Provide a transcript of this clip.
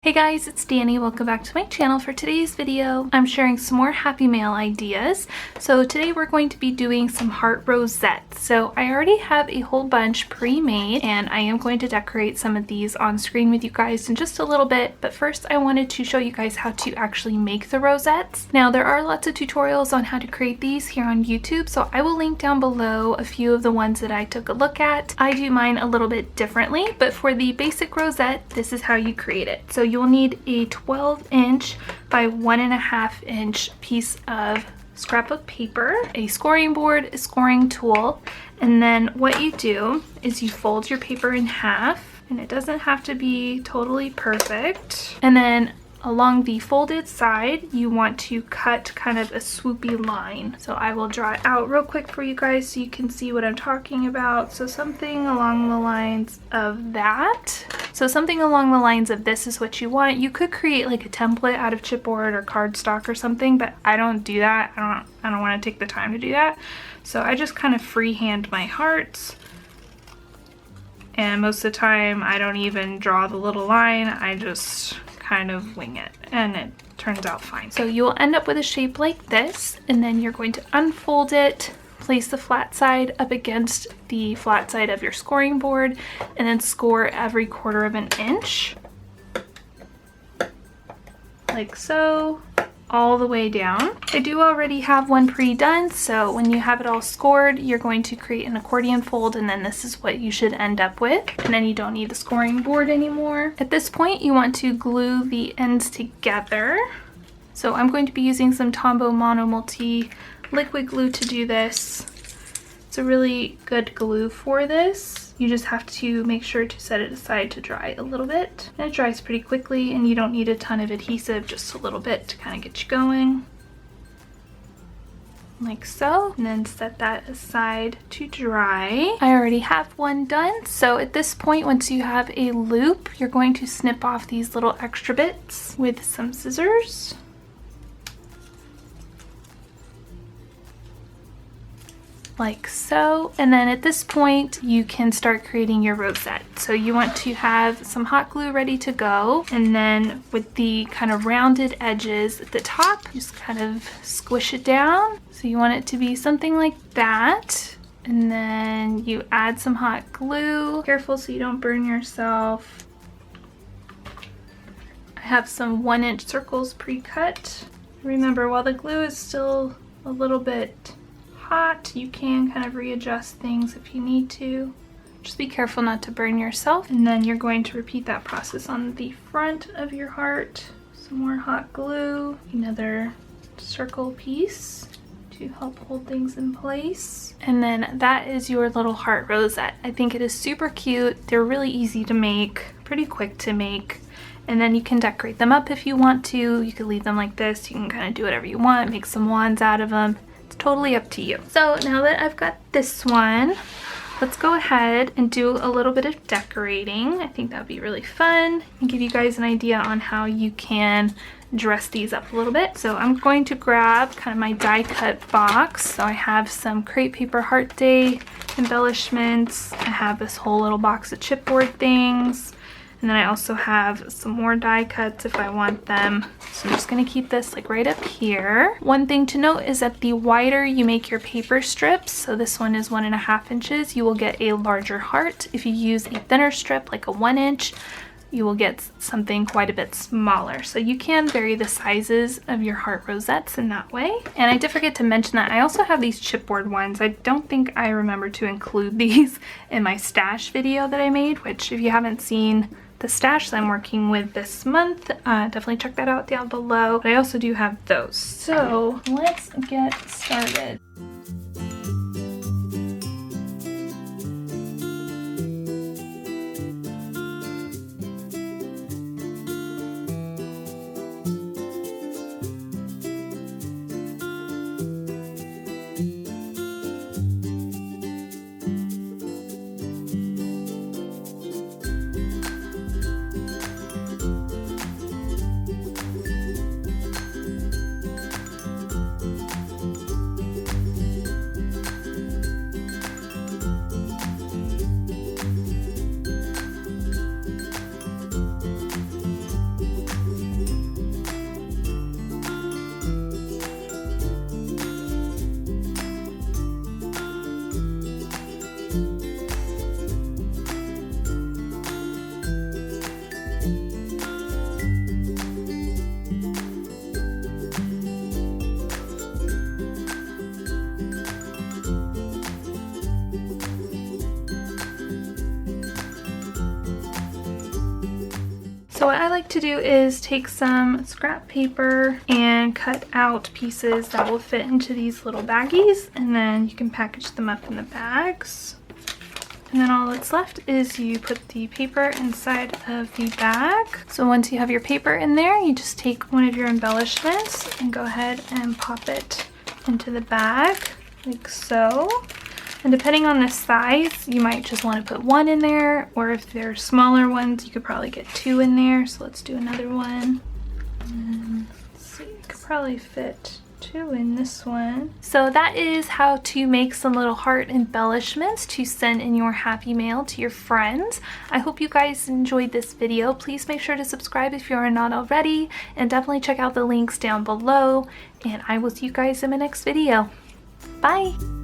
Hey guys, it's Danny. Welcome back to my channel. For today's video, I'm sharing some more Happy Mail ideas. So today we're going to be doing some heart rosettes. So I already have a whole bunch pre-made and I am going to decorate some of these on screen with you guys in just a little bit. But first I wanted to show you guys how to actually make the rosettes. Now there are lots of tutorials on how to create these here on YouTube, so I will link down below a few of the ones that I took a look at. I do mine a little bit differently, but for the basic rosette, this is how you create it. So you'll need a 12-inch by 1.5-inch piece of scrapbook paper, a scoring board, a scoring tool, and then what you do is you fold your paper in half, and it doesn't have to be totally perfect. And then along the folded side, you want to cut kind of a swoopy line. So I will draw it out real quick for you guys so you can see what I'm talking about. So something along the lines of that. So something along the lines of this is what you want. You could create like a template out of chipboard or cardstock or something, but I don't do that. I don't want to take the time to do that. So I just kind of freehand my hearts. And most of the time I don't even draw the little line. I just kind of wing it and it turns out fine. So you will end up with a shape like this, and then you're going to unfold it, place the flat side up against the flat side of your scoring board, and then score every 1/4 inch like so, all the way down. I do already have one pre-done, so when you have it all scored, you're going to create an accordion fold, and then this is what you should end up with. And then you don't need the scoring board anymore. At this point, you want to glue the ends together. So I'm going to be using some Tombow Mono Multi liquid glue to do this. It's a really good glue for this. You just have to make sure to set it aside to dry a little bit. And it dries pretty quickly, and you don't need a ton of adhesive, just a little bit to kind of get you going. Like so, and then set that aside to dry. I already have one done, so at this point, once you have a loop, you're going to snip off these little extra bits with some scissors. Like so. And then at this point you can start creating your rosette. So you want to have some hot glue ready to go, and then with the kind of rounded edges at the top, just kind of squish it down. So you want it to be something like that, and then you add some hot glue. Careful so you don't burn yourself. I have some 1-inch circles pre-cut. Remember, while the glue is still a little bit hot, you can kind of readjust things if you need to. Just be careful not to burn yourself. And then you're going to repeat that process on the front of your heart. Some more hot glue, another circle piece to help hold things in place. And then that is your little heart rosette. I think it is super cute. They're really easy to make, pretty quick to make. And then you can decorate them up if you want to. You could leave them like this. You can kind of do whatever you want, make some wands out of them. Totally up to you. So now that I've got this one, let's go ahead and do a little bit of decorating. I think that would be really fun and give you guys an idea on how you can dress these up a little bit. So I'm going to grab kind of my die cut box. So I have some crepe paper heart day embellishments. I have this whole little box of chipboard things. And then I also have some more die cuts if I want them. So I'm just gonna keep this like right up here. One thing to note is that the wider you make your paper strips, so this one is 1.5 inches, you will get a larger heart. If you use a thinner strip, like a 1-inch, you will get something quite a bit smaller. So you can vary the sizes of your heart rosettes in that way. And I did forget to mention that I also have these chipboard ones. I don't think I remember to include these in my stash video that I made, which if you haven't seen the stash that I'm working with this month, definitely check that out down below. But I also do have those. So let's get started. to do is take some scrap paper and cut out pieces that will fit into these little baggies, and then you can package them up in the bags. And then all that's left is you put the paper inside of the bag. So once you have your paper in there, you just take one of your embellishments and go ahead and pop it into the bag like so. And depending on the size, you might just want to put one in there, or if they're smaller ones, you could probably get two in there. So let's do another one. And let's see, I could probably fit two in this one. So that is how to make some little heart embellishments to send in your happy mail to your friends. I hope you guys enjoyed this video. Please make sure to subscribe if you are not already, and definitely check out the links down below. And I will see you guys in my next video. Bye!